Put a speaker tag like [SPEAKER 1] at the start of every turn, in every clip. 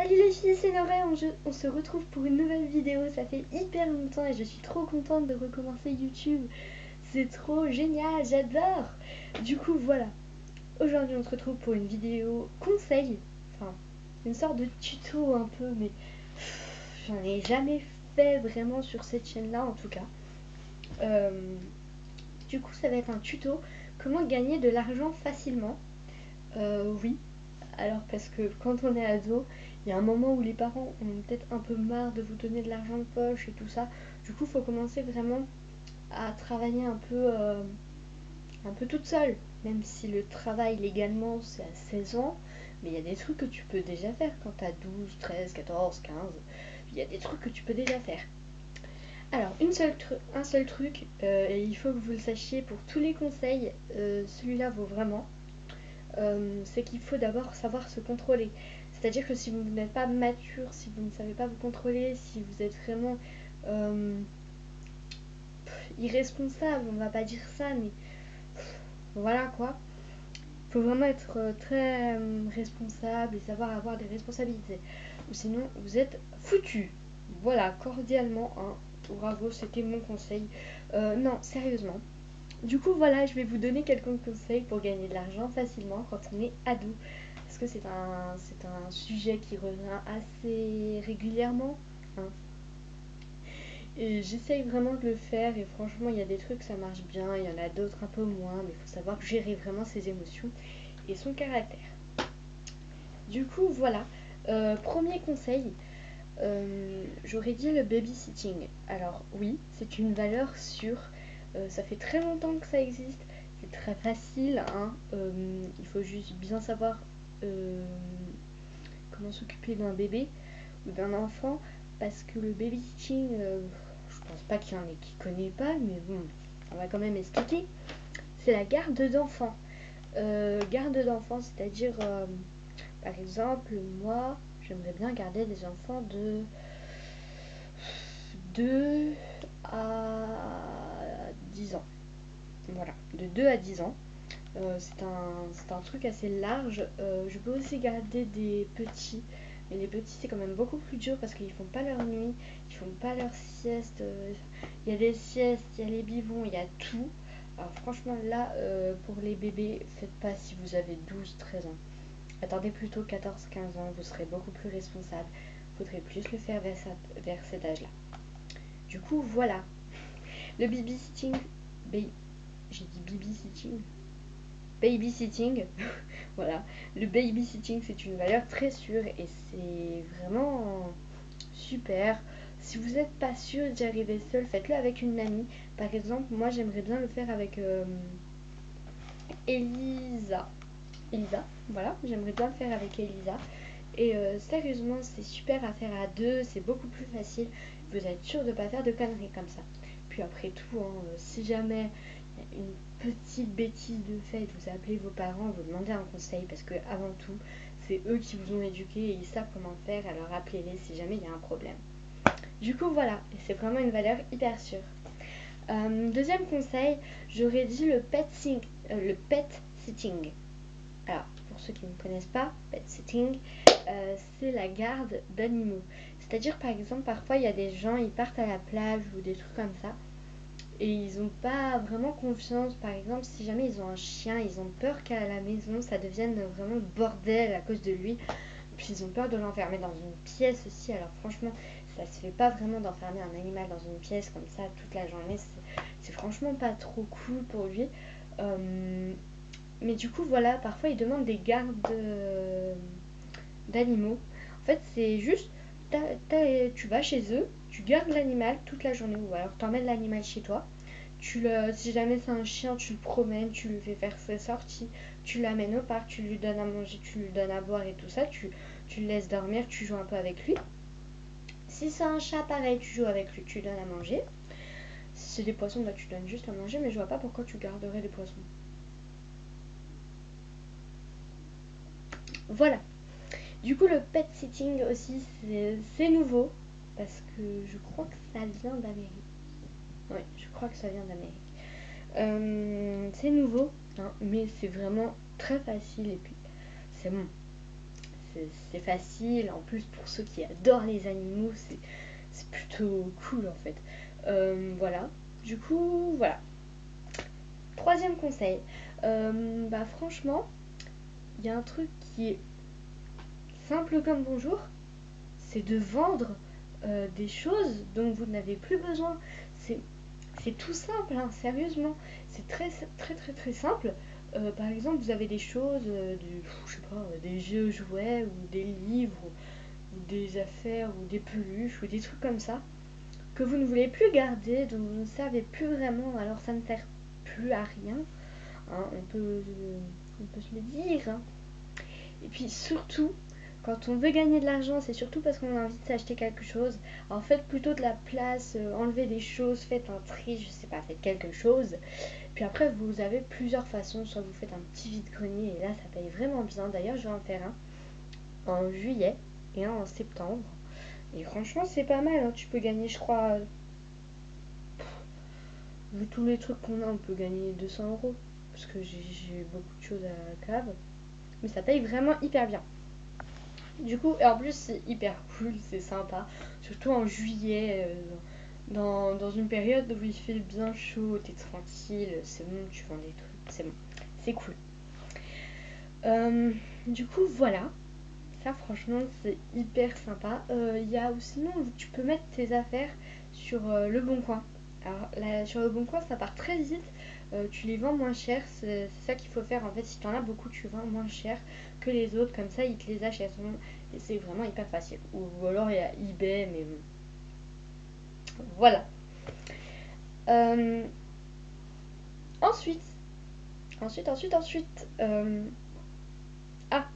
[SPEAKER 1] Salut les filles, c'est Nora, on se retrouve pour une nouvelle vidéo, ça fait hyper longtemps et je suis trop contente de recommencer YouTube. C'est trop génial, j'adore. Du coup voilà, aujourd'hui on se retrouve pour une vidéo conseil, enfin une sorte de tuto un peu, mais j'en ai jamais fait vraiment sur cette chaîne-là en tout cas. Euh, du coup ça va être un tuto, comment gagner de l'argent facilement. Oui, alors parce que quand on est ado, il y a un moment où les parents ont peut-être un peu marre de vous donner de l'argent de poche et tout ça. Du coup, il faut commencer vraiment à travailler un peu toute seule. Même si le travail légalement c'est à 16 ans, mais il y a des trucs que tu peux déjà faire quand tu as 12, 13, 14, 15. Il y a des trucs que tu peux déjà faire. Alors, un seul truc, et il faut que vous le sachiez pour tous les conseils, celui-là vaut vraiment. C'est qu'il faut d'abord savoir se contrôler. C'est-à-dire que si vous n'êtes pas mature, si vous ne savez pas vous contrôler, si vous êtes vraiment euh, irresponsable, on va pas dire ça, mais voilà quoi. Il faut vraiment être très responsable et savoir avoir des responsabilités. Ou sinon, vous êtes foutu. Voilà, cordialement, hein. Bravo, c'était mon conseil. Non, sérieusement. Du coup, voilà, je vais vous donner quelques conseils pour gagner de l'argent facilement quand on est ado. Parce que c'est un sujet qui revient assez régulièrement, hein. Et j'essaye vraiment de le faire et franchement, il y a des trucs ça marche bien, il y en a d'autres un peu moins, mais il faut savoir gérer vraiment ses émotions et son caractère. Du coup, voilà. Premier conseil, j'aurais dit le babysitting. Alors oui, c'est une valeur sûre. Ça fait très longtemps que ça existe. C'est très facile, hein. Il faut juste bien savoir euh, comment s'occuper d'un bébé ou d'un enfant. Parce que le babysitting, je pense pas qu'il y en ait qui ne connaît pas, mais bon, on va quand même expliquer. C'est la garde d'enfants. Garde d'enfants, c'est-à-dire, par exemple, moi, j'aimerais bien garder des enfants de 2 à 10 ans. Voilà, de 2 à 10 ans. C'est un truc assez large. Je peux aussi garder des petits. Mais les petits, c'est quand même beaucoup plus dur parce qu'ils font pas leur nuit, ils font pas leur sieste. Il y a des siestes, il y a les biberons, il y a tout. Alors franchement, là, pour les bébés, faites pas si vous avez 12, 13 ans. Attendez plutôt 14, 15 ans, vous serez beaucoup plus responsable. Faudrait plus le faire vers cet âge-là. Du coup, voilà. Le babysitting, j'ai dit babysitting, babysitting, voilà. Le babysitting, c'est une valeur très sûre et c'est vraiment super. Si vous n'êtes pas sûr d'y arriver seul, faites-le avec une amie. Par exemple, moi j'aimerais bien le faire avec Elisa. Elisa, voilà, j'aimerais bien le faire avec Elisa. Et sérieusement, c'est super à faire à deux, c'est beaucoup plus facile. Vous êtes sûr de ne pas faire de conneries comme ça. Puis après tout, hein, si jamais il y a une petite bêtise de fait, vous appelez vos parents, vous demandez un conseil parce que avant tout, c'est eux qui vous ont éduqué et ils savent comment faire. Alors appelez-les si jamais il y a un problème. Du coup, voilà, et c'est vraiment une valeur hyper sûre. Deuxième conseil, j'aurais dit le pet sitting. Alors, pour ceux qui ne connaissent pas, pet sitting, c'est la garde d'animaux. C'est-à-dire, par exemple, parfois il y a des gens, ils partent à la plage ou des trucs comme ça, et ils n'ont pas vraiment confiance. Par exemple, si jamais ils ont un chien, ils ont peur qu'à la maison ça devienne vraiment le bordel à cause de lui. Puis ils ont peur de l'enfermer dans une pièce aussi. Alors franchement, ça se fait pas vraiment d'enfermer un animal dans une pièce comme ça toute la journée. C'est franchement pas trop cool pour lui. Mais du coup, voilà, parfois ils demandent des gardes d'animaux. En fait, c'est juste, tu vas chez eux, tu gardes l'animal toute la journée, ou alors t'emmènes l'animal chez toi. Si jamais c'est un chien, tu le promènes, tu lui fais faire ses sorties, tu l'amènes au parc, tu lui donnes à manger, tu lui donnes à boire et tout ça, tu le laisses dormir, tu joues un peu avec lui. Si c'est un chat, pareil, tu joues avec lui, tu lui donnes à manger. Si c'est des poissons, bah tu donnes juste à manger, mais je vois pas pourquoi tu garderais des poissons. Voilà. Du coup, le pet sitting aussi, c'est nouveau. Parce que je crois que ça vient d'Amérique. Oui, je crois que ça vient d'Amérique. C'est nouveau, hein, mais c'est vraiment très facile. Et puis, c'est bon. c'est facile. En plus, pour ceux qui adorent les animaux, c'est plutôt cool en fait. Voilà. Du coup, voilà. Troisième conseil. Bah franchement, il y a un truc qui est simple comme bonjour, c'est de vendre des choses dont vous n'avez plus besoin. C'est c'est tout simple, hein, sérieusement. C'est très très très très simple. Par exemple, vous avez des choses, je sais pas, des jeux jouets ou des livres ou des affaires ou des peluches ou des trucs comme ça que vous ne voulez plus garder, dont vous ne savez plus vraiment. Alors ça ne sert plus à rien, hein, on peut se le dire, hein. Et puis surtout, quand on veut gagner de l'argent, c'est surtout parce qu'on a envie de s'acheter quelque chose. Alors faites plutôt de la place, enlevez des choses, faites un tri, je sais pas, faites quelque chose. Puis après, vous avez plusieurs façons. Soit vous faites un petit vide-grenier, et là, ça paye vraiment bien. D'ailleurs, je vais en faire un en juillet et un en septembre. Et franchement, c'est pas mal, hein. Tu peux gagner, je crois, vu tous les trucs qu'on a, on peut gagner 200 €. Parce que j'ai beaucoup de choses à la cave. Mais ça paye vraiment hyper bien. Du coup, et en plus, c'est hyper cool, c'est sympa. Surtout en juillet, dans une période où il fait bien chaud, t'es tranquille, c'est bon, tu vends des trucs, c'est bon. C'est cool. Du coup, voilà. Ça, franchement, c'est hyper sympa. Il y a aussi, sinon, tu peux mettre tes affaires sur Le Bon Coin. Alors, là, sur Le Bon Coin, ça part très vite. Tu les vends moins cher. C'est ça qu'il faut faire. En fait, si tu en as beaucoup, tu vends moins cher que les autres. Comme ça, ils te les achètent. Et c'est vraiment hyper facile. Ou alors, il y a eBay, mais bon. Voilà. Euh, ensuite, ensuite. Ah,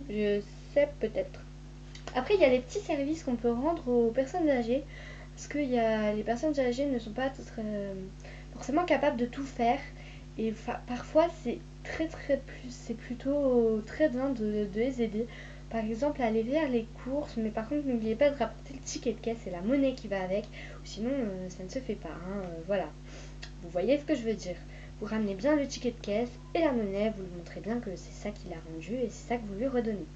[SPEAKER 1] je sais peut-être. Après, il y a des petits services qu'on peut rendre aux personnes âgées, parce que les personnes âgées ne sont pas forcément capables de tout faire, et parfois c'est plutôt très bien de les aider. Par exemple, aller faire les courses, mais par contre, n'oubliez pas de rapporter le ticket de caisse et la monnaie qui va avec, ou sinon ça ne se fait pas, hein, voilà. Vous voyez ce que je veux dire. Vous ramenez bien le ticket de caisse et la monnaie, vous lui montrez bien que c'est ça qu'il a rendu et c'est ça que vous lui redonnez.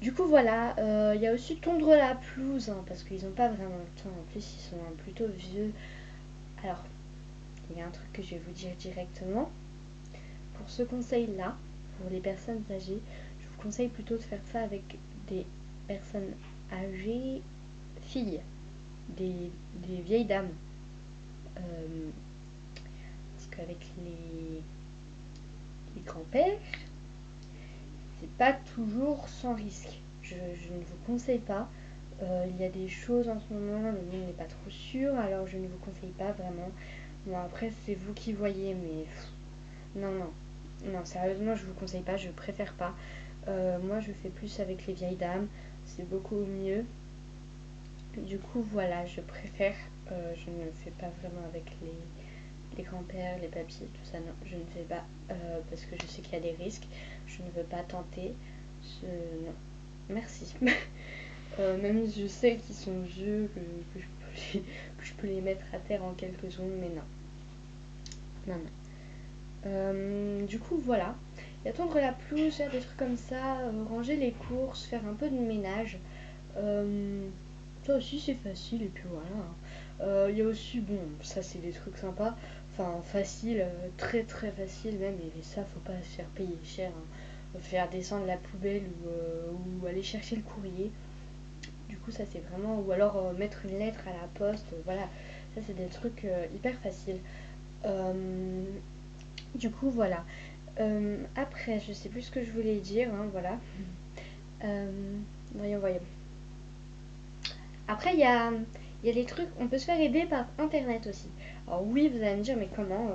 [SPEAKER 1] Du coup, voilà, il y a aussi tondre la pelouse, hein, parce qu'ils n'ont pas vraiment le temps. En plus, ils sont plutôt vieux. Alors, il y a un truc que je vais vous dire directement. Pour ce conseil-là, pour les personnes âgées, je vous conseille plutôt de faire ça avec des personnes âgées filles, des vieilles dames. Euh, Parce qu'avec les grands-pères, c'est pas toujours sans risque. Je ne vous conseille pas. Il y a des choses en ce moment, le monde n'est pas trop sûr, alors je ne vous conseille pas vraiment. Bon, après, c'est vous qui voyez, mais non, non. Non, sérieusement, je vous conseille pas, je préfère pas. Moi, je fais plus avec les vieilles dames, c'est beaucoup mieux. Du coup, voilà, je préfère. Je ne fais pas vraiment avec les grands-pères, les papiers, tout ça, non, je ne fais pas parce que je sais qu'il y a des risques. Je ne veux pas tenter. Non, merci. Même si je sais qu'ils sont vieux, que je peux les mettre à terre en quelques secondes, mais non. Non, non. Du coup, voilà. Il y a tondre la pelouse, faire des trucs comme ça, ranger les courses, faire un peu de ménage. Euh, Ça aussi, c'est facile, et puis voilà, hein. Il y a aussi, bon, ça c'est des trucs sympas, enfin facile, très très facile même, et ça, faut pas se faire payer cher, hein. Faire descendre la poubelle ou aller chercher le courrier. Du coup, ça c'est vraiment. Ou alors mettre une lettre à la poste, voilà. Ça c'est des trucs hyper faciles. Euh, du coup, voilà. Après, je sais plus ce que je voulais dire, hein, voilà. Euh, voyons. Après, il y a des trucs, on peut se faire aider par internet aussi. Alors oui, vous allez me dire, mais comment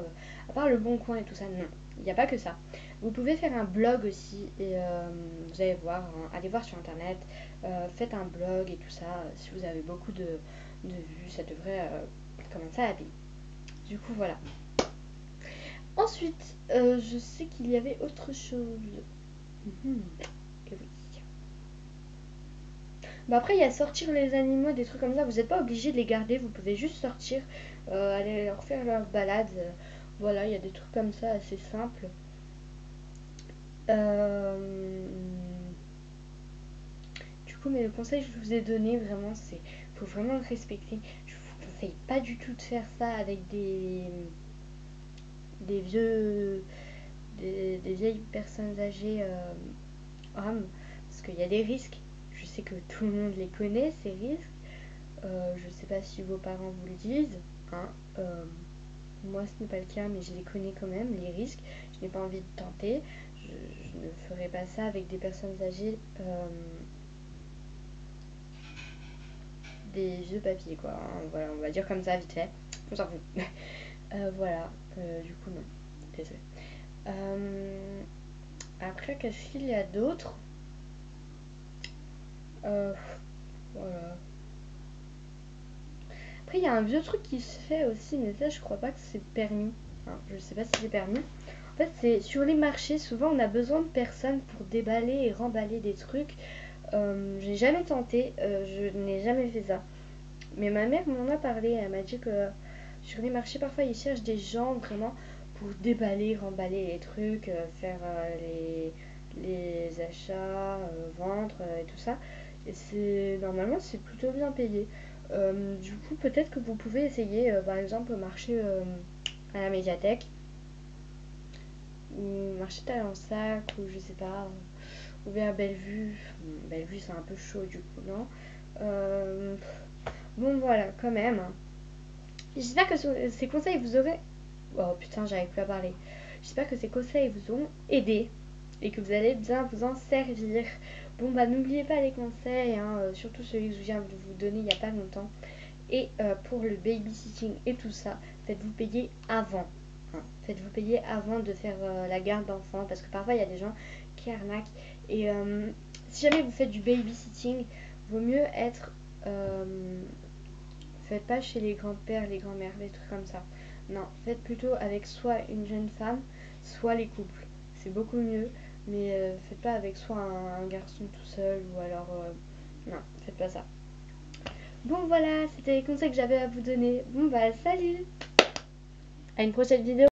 [SPEAKER 1] à part le Bon Coin et tout ça, non. Il n'y a pas que ça. Vous pouvez faire un blog aussi et vous allez voir, hein, allez voir sur internet, faites un blog et tout ça. Si vous avez beaucoup de vues, ça devrait commencer à payer. Du coup, voilà. Ensuite, je sais qu'il y avait autre chose. Mhm. Et oui. Bah après, il y a sortir les animaux, des trucs comme ça. Vous n'êtes pas obligé de les garder, vous pouvez juste sortir, aller leur faire leur balade. Voilà, il y a des trucs comme ça assez simples. Euh, coup, mais le conseil que je vous ai donné, vraiment, c'est faut vraiment le respecter. Je vous conseille pas du tout de faire ça avec des vieux, des vieilles personnes âgées hommes, parce qu'il y a des risques. Je sais que tout le monde les connaît, ces risques. Je sais pas si vos parents vous le disent, hein. Moi, ce n'est pas le cas, mais je les connais quand même, les risques. Je n'ai pas envie de tenter. Je ne ferai pas ça avec des personnes âgées, des vieux papiers, quoi, hein. Voilà, on va dire comme ça, vite fait. On s'en fout. Voilà, du coup, non. Désolée. Après, qu'est-ce qu'il y a d'autre? Voilà. Après, il y a un vieux truc qui se fait aussi, mais ça, je crois pas que c'est permis. Enfin, je sais pas si c'est permis. En fait, c'est sur les marchés, souvent on a besoin de personnes pour déballer et remballer des trucs. J'ai jamais tenté, je n'ai jamais fait ça. Mais ma mère m'en a parlé, elle m'a dit que sur les marchés, parfois ils cherchent des gens vraiment pour déballer, remballer les trucs, faire les achats, vendre et tout ça. Et normalement c'est plutôt bien payé. Du coup, peut-être que vous pouvez essayer, par exemple, marcher à la médiathèque ou marcher Talensac ou je sais pas, ou vers Bellevue. Bellevue c'est un peu chaud du coup, non? Euh, bon voilà, quand même. J'espère que ces conseils vous auraient... Oh putain, j'arrive plus à parler. J'espère que ces conseils vous auront aidé et que vous allez bien vous en servir. Bon bah n'oubliez pas les conseils, hein, surtout celui que je viens de vous donner il n'y a pas longtemps. Et pour le babysitting et tout ça, faites-vous payer avant. Hein. Faites-vous payer avant de faire la garde d'enfants parce que parfois il y a des gens qui arnaquent. Et si jamais vous faites du babysitting, vaut mieux être... faites pas chez les grands-pères, les grands-mères, des trucs comme ça. Non, faites plutôt avec soit une jeune femme, soit les couples. C'est beaucoup mieux, mais faites pas avec soit un garçon tout seul ou alors... non, faites pas ça. Bon voilà, c'était les conseils que j'avais à vous donner. Bon bah salut. À une prochaine vidéo.